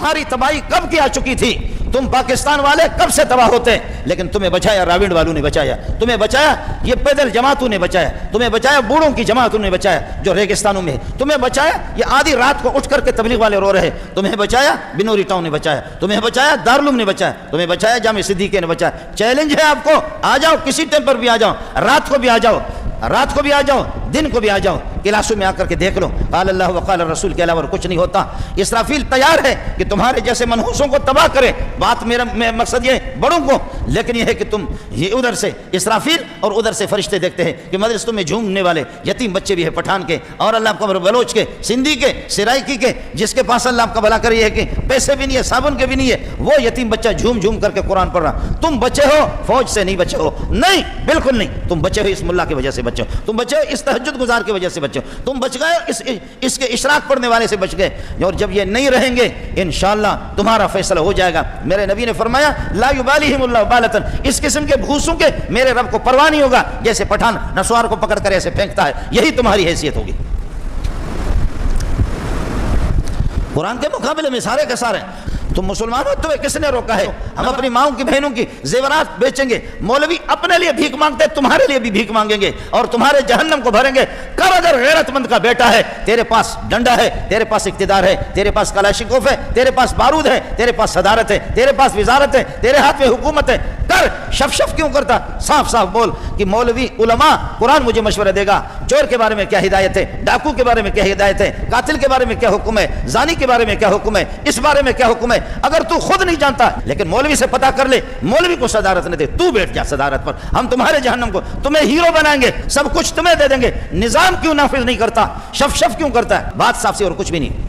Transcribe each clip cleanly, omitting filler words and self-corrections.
تمہاری تباہی کب کی آ چکی تھی، تم پاکستان والے کب سے تباہ ہوتے، لیکن تمہیں بچایا راوڑ والوں نے بچایا، تمہیں بچایا یہ پیدل جماعتوں نے بچایا، تمہیں بچایا بوڑھوں کی جماعتوں نے بچایا جو ریگستانوں میں ہے، تمہیں بچایا یہ آدھی رات کو اٹھ کر کے تبلیغ والے رو رہے، تمہیں بچایا بنوری ٹاؤن نے بچایا، تمہیں بچایا دارالعلوم نے بچایا، تمہیں بچایا جامع صدیقیہ نے بچایا۔ چیلنج ہے آپ کو، آ جاؤ کسی ٹائم پر بھی آ جاؤ، رات کو بھی آ جاؤ، رات کو بھی آ جاؤ، دن کو بھی آ جاؤ، کلاسوں میں آ کر کے دیکھ لو، قال اللہ وقال الرسول کے علاوہ کچھ نہیں ہوتا۔ اسرافیل تیار ہے کہ تمہارے جیسے منحوسوں کو تباہ کرے، بات میرا مقصد یہ ہے بڑوں کو، لیکن یہ ہے کہ تم یہ ادھر سے اسرافیل اور ادھر سے فرشتے دیکھتے ہیں کہ مدرسوں میں جھومنے والے یتیم بچے بھی ہیں، پٹھان کے اور اللہ آپ کا بلوچ کے، سندھی کے، سرائکی کے، جس کے پاس اللہ آپ کا بھلا کرے ہے کہ پیسے بھی نہیں ہے، صابن کے بھی نہیں ہے، وہ یتیم بچہ جھوم جھوم کر کے قرآن پڑھ رہا۔ تم بچے ہو فوج سے نہیں بچے ہو، نہیں بالکل نہیں، تم بچے ہو اس ملا کی وجہ سے بچے ہو، تم بچے ہو اس تہجد گزار کی وجہ سے بچے ہو، تم بچ گئے اس کے اشراق پڑھنے والے سے بچ گئے، اور جب یہ نہیں رہیں گے انشاءاللہ تمہارا فیصلہ ہو جائے گا۔ میرے نبی نے فرمایا لا یبالیہم اللہ بالۃ، اس قسم کے بھوسوں کے میرے رب کو پرواہ نہیں ہوگا، جیسے پٹھان نسوار کو پکڑ کر ایسے پھینکتا ہے، یہی تمہاری حیثیت ہوگی۔ قرآن کے مقابلے میں سارے کے سارے تم مسلمان ہو، تمہیں کس نے روکا ہے؟ ہم اپنی ماؤں کی بہنوں کی زیورات بیچیں گے، مولوی اپنے لیے بھیک مانگتے تمہارے لیے بھی بھیک مانگیں گے اور تمہارے جہنم کو بھریں گے۔ کر اگر غیرت مند کا بیٹا ہے، تیرے پاس ڈنڈا ہے، تیرے پاس اقتدار ہے، تیرے پاس کلاشنکوف ہے، تیرے پاس بارود ہے، تیرے پاس صدارت ہے، تیرے پاس وزارت ہے، تیرے ہاتھ میں حکومت ہے، کر۔ شف شف کیوں کرتا؟ صاف صاف بول کہ مولوی علماء قرآن مجھے مشورہ دے گا، چور کے بارے میں کیا ہدایت ہے، ڈاکو کے بارے میں کیا ہدایت ہے، قاتل کے بارے میں کیا حکم ہے، زانی کے بارے میں کیا حکم ہے، اس بارے میں کیا حکم ہے۔ اگر تو خود نہیں جانتا لیکن مولوی سے پتہ کر لے، مولوی کو صدارت نہ دے، تو بیٹھ جا صدارت پر، ہم تمہارے جہنم کو تمہیں ہیرو بنائیں گے، سب کچھ تمہیں دے دیں گے۔ نظام کیوں نافذ نہیں کرتا؟ شف شف کیوں کرتا ہے؟ بات صاف سی اور کچھ بھی نہیں۔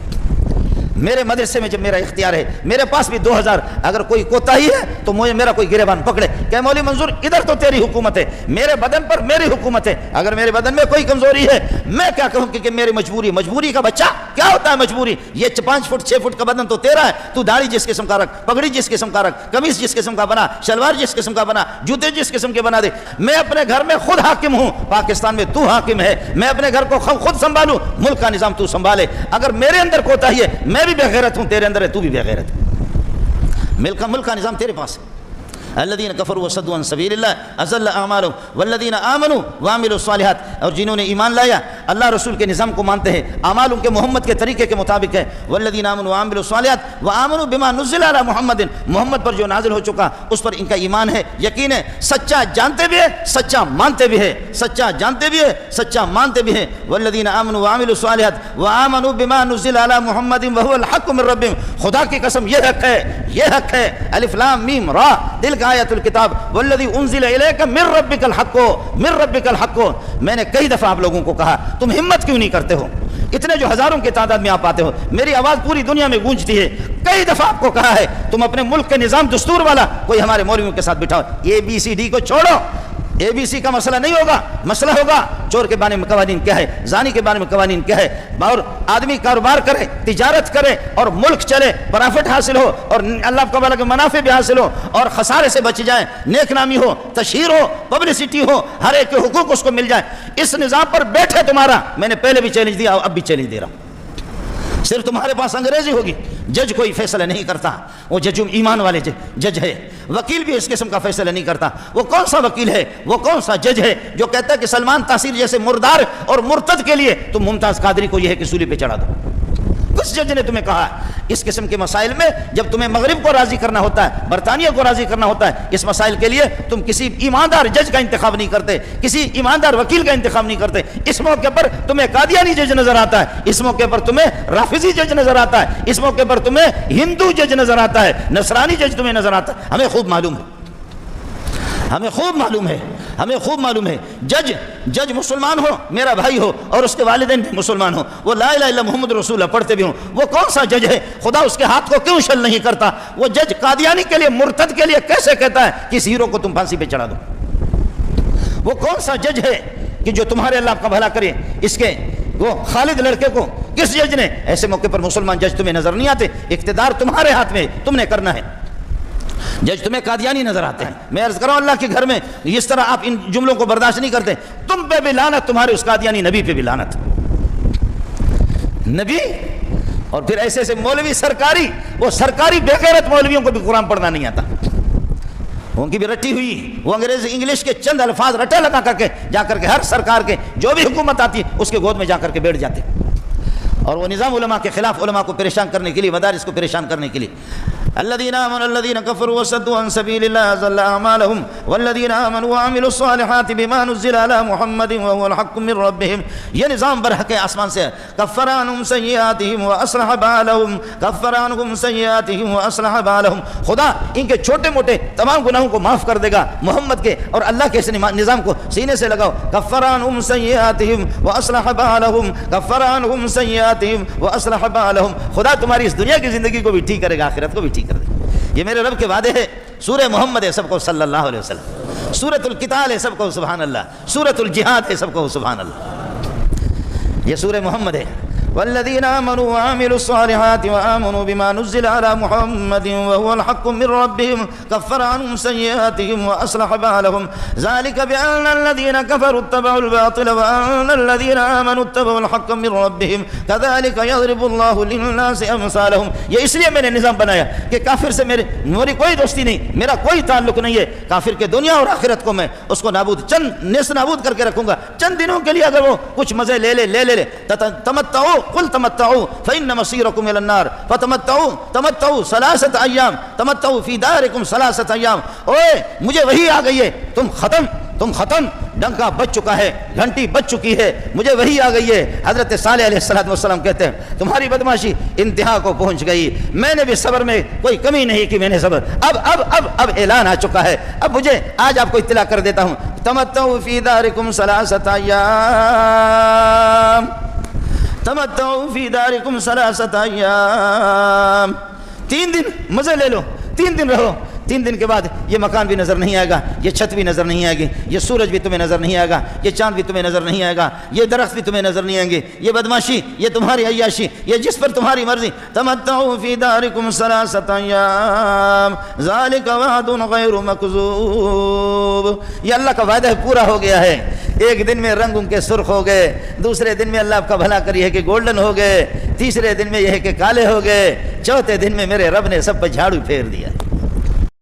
میرے مدرسے میں جب میرا اختیار ہے، میرے پاس بھی 2000، اگر کوئی کوتاہی ہے تو مجھے میرا کوئی گریبان پکڑے کہ مولوی منظور ادھر تو تیری حکومت ہے، میرے بدن پر میری حکومت ہے، اگر میرے بدن میں کوئی کمزوری ہے میں کیا کہوں کہ میری مجبوری کا بچہ کیا ہوتا ہے مجبوری؟ یہ 5 فٹ 6 فٹ کا بدن تو تیرا ہے، تو داڑھی جس قسم کا رکھ، پگڑی جس قسم کا رکھ، قمیص جس قسم کا بنا، شلوار جس قسم کا بنا، جوتے جس قسم کے بنا دے۔ میں اپنے گھر میں خود حاکم ہوں، پاکستان میں تو حاکم ہے، میں اپنے گھر کو خود سنبھالوں، ملک کا نظام تو سنبھالے۔ اگر میرے اندر کوتاہی ہے میں بھی بے غیرت ہوں، تیرے اندر ہے تو بھی بے غیرت ہے۔ ملک کا نظام تیرے پاس ہے۔ الذين كفروا وصدوا عن سبيل الله اضل اعمالهم والذين امنوا وعملوا الصالحات، اور جنہوں نے ایمان لایا اللہ رسول کے نظام کو مانتے ہیں، اعمال ان کے محمد کے طریقے کے مطابق ہے۔ والذين امنوا وعملوا الصالحات وامنوا بما نزل على محمد، محمد پر جو نازل ہو چکا اس پر ان کا ایمان ہے، یقین ہے، سچا جانتے بھی ہے سچا مانتے بھی ہے، سچا جانتے بھی ہے سچا مانتے بھی ہے۔ والذين امنوا وعملوا الصالحات وامنوا بما نزل على محمد وهو الحق من ربهم، خدا کی قسم یہ حق ہے، یہ حق ہے۔ الف لام میم را، دل کا آیت الکتاب والذی انزل الیک من ربک الحق، من ربک الحق۔ میں نے کئی دفعہ آپ لوگوں کو کہا تم ہمت کیوں نہیں کرتے ہو؟ اتنے جو ہزاروں کی تعداد میں آپ آتے ہو، میری آواز پوری دنیا میں گونجتی ہے، کئی دفعہ آپ کو کہا ہے تم اپنے ملک کے نظام دستور والا کوئی ہمارے مولویوں کے ساتھ بٹھاؤ، ABCD کو چھوڑو، ABC کا مسئلہ نہیں ہوگا، مسئلہ ہوگا چور کے بارے میں قوانین کیا ہے، زانی کے بارے میں قوانین کیا ہے، اور آدمی کاروبار کرے، تجارت کرے اور ملک چلے، پرافٹ حاصل ہو اور اللہ کا کے منافع بھی حاصل ہو اور خسارے سے بچ جائے، نیک نامی ہو، تشہیر ہو، پبلسٹی ہو، ہر ایک کے حقوق اس کو مل جائے۔ اس نظام پر بیٹھے تمہارا، میں نے پہلے بھی چیلنج دیا اب بھی چیلنج دے رہا ہوں، صرف تمہارے پاس انگریزی ہوگی، جج کوئی فیصلہ نہیں کرتا، وہ جج ایمان والے جج ہے، وکیل بھی اس قسم کا فیصلہ نہیں کرتا۔ وہ کون سا وکیل ہے، وہ کون سا جج ہے جو کہتا ہے کہ سلمان تاثیر جیسے مردار اور مرتد کے لیے تم ممتاز قادری کو یہ ہے کہ سولی پہ چڑھا دو؟ کس جج نے تمہیں کہا ہے؟ اس قسم کے مسائل میں جب تمہیں مغرب کو راضی کرنا ہوتا ہے، برطانیہ کو راضی کرنا ہوتا ہے، اس مسائل کے لیے تم کسی ایماندار جج کا انتخاب نہیں کرتے، کسی ایماندار وکیل کا انتخاب نہیں کرتے۔ اس موقع پر تمہیں قادیانی جج نظر آتا ہے، اس موقع پر تمہیں رافضی جج نظر آتا ہے، اس موقع پر تمہیں ہندو جج نظر آتا ہے، نصرانی جج تمہیں نظر آتا ہے۔ ہمیں خوب معلوم ہے، ہمیں خوب معلوم ہے، ہمیں خوب معلوم ہے۔ جج مسلمان ہو، میرا بھائی ہو اور اس کے والدین بھی مسلمان ہو، وہ لا الہ الا محمد رسول اللہ پڑھتے بھی ہوں، وہ کون سا جج ہے؟ خدا اس کے ہاتھ کو کیوں شل نہیں کرتا؟ وہ جج قادیانی کے لیے، مرتد کے لیے کیسے کہتا ہے کہ اس ہیرو کو تم پھانسی پہ چڑھا دو؟ وہ کون سا جج ہے کہ جو تمہارے اللہ کا بھلا کرے؟ اس کے وہ خالد لڑکے کو کس جج نے؟ ایسے موقع پر مسلمان جج تمہیں نظر نہیں آتے، اقتدار تمہارے ہاتھ میں، تم نے کرنا ہے۔ جج تمہیں قادیانی نظر آتے ہیں، میں عرض کروں اللہ کے گھر میں اس طرح آپ ان جملوں کو برداشت نہیں کرتے، تم پہ بھی لعنت، تمہارے اس قادیانی نبی پہ بھی لعنت۔ نبی اور پھر ایسے ایسے مولوی سرکاری، وہ سرکاری بےغیرت مولویوں کو بھی قرآن پڑھنا نہیں آتا، ان کی بھی رٹی ہوئی، وہ انگریزی انگلش کے چند الفاظ رٹے لگا کر کے جا کر کے ہر سرکار کے جو بھی حکومت آتی ہے اس کے گود میں جا کر کے بیٹھ جاتے، اور وہ نظام علماء کے خلاف، علماء کو پریشان کرنے کے لیے، مدارس کو پریشان کرنے کے لیے۔ الذين آمنوا الذين كفروا وصدوا عن سبيل الله أضل أعمالهم والذين آمنوا وعملوا الصالحات بما نزل على محمد وهو الحق من ربهم، یہ نظام برحق آسمان سے ہے۔ كفر عنهم سيئاتهم وأصلح بالهم، كفر عنهم سيئاتهم وأصلح بالهم، خدا ان کے چھوٹے موٹے تمام گناہوں کو معاف کر دے گا محمد کے اور اللہ کے اس نظام کو سینے سے لگاؤ۔ كفر عنهم سيئاتهم وأصلح بالهم، كفر عنهم سيئاتهم وأصلح بالهم، خدا تمہاری اس دنیا کی زندگی کو بھی ٹھیک کرے گا، آخرت کو بھی ٹھیک کر دے گا۔ یہ میرے رب کے وعدے ہے۔ سورہ محمد ہے، سب کو صلی اللہ علیہ وسلم، سورۃ القتال ہے، سب کو سبحان اللہ، سورۃ الجہاد ہے، سب کو سبحان اللہ۔ یہ سورہ محمد ہے۔ والذین آمنوا وعملوا الصالحات وآمنوا بما نزل على محمد وهو الحق من ربهم كفر عنهم سيئاتهم وأصلح بالهم ذلك بأن الذين كفروا اتبعوا الباطل وأن الذين آمنوا اتبعوا الحق من ربهم كذلك يضرب الله للناس أمثالهم۔ یہ اس لیے میں نے نظام بنایا کہ کافر سے میری کوئی دوستی نہیں، میرا کوئی تعلق نہیں ہے، کافر کے دنیا اور آخرت کو میں اس کو نیست نابود کر کے رکھوں گا۔ چند دنوں کے لیے اگر وہ کچھ مزے لے تمتعوا قل تمتعوا فإن مصيركم إلى النار تمتعوا 3 أيام تمتعوا في داركم 3 أيام۔ اوے مجھے وحی آ گئی ہے، تم ختم، ڈنکا بج چکا ہے، گھنٹی بج چکی ہے، مجھے وحی آ گئی ہے۔ حضرت صالح علیہ السلام کہتے ہیں تمہاری بدماشی انتہا کو پہنچ گئی، میں نے بھی صبر میں کوئی کمی نہیں کی، میں نے صبر، اب اعلان آ چکا ہے، اب مجھے آج آپ کو اطلاع کر دیتا ہوں۔ تمتعوا فی دارکم 3 أيام تمتعوا فی دارکم 3 أيام، 3 دن مزے لے لو، 3 دن رہو، 3 دن کے بعد یہ مکان بھی نظر نہیں آئے گا، یہ چھت بھی نظر نہیں آئے گی، یہ سورج بھی تمہیں نظر نہیں آئے گا، یہ چاند بھی تمہیں نظر نہیں آئے گا، یہ درخت بھی تمہیں نظر نہیں آئیں گے، یہ بدماشی، یہ تمہاری عیاشی، یہ جس پر تمہاری مرضی۔ تمتعوا فی دارکم 3 أيام ذلک وعد غیر مکذوب، یہ اللہ کا وعدہ پورا ہو گیا ہے۔ ایک دن میں رنگ ان کے سرخ ہو گئے، دوسرے دن میں اللہ آپ کا بھلا کری ہے کہ گولڈن ہو گئے، تیسرے دن میں یہ ہے کہ کالے ہو گئے، چوتھے دن میں میرے رب نے سب پہ جھاڑو پھیر دیا۔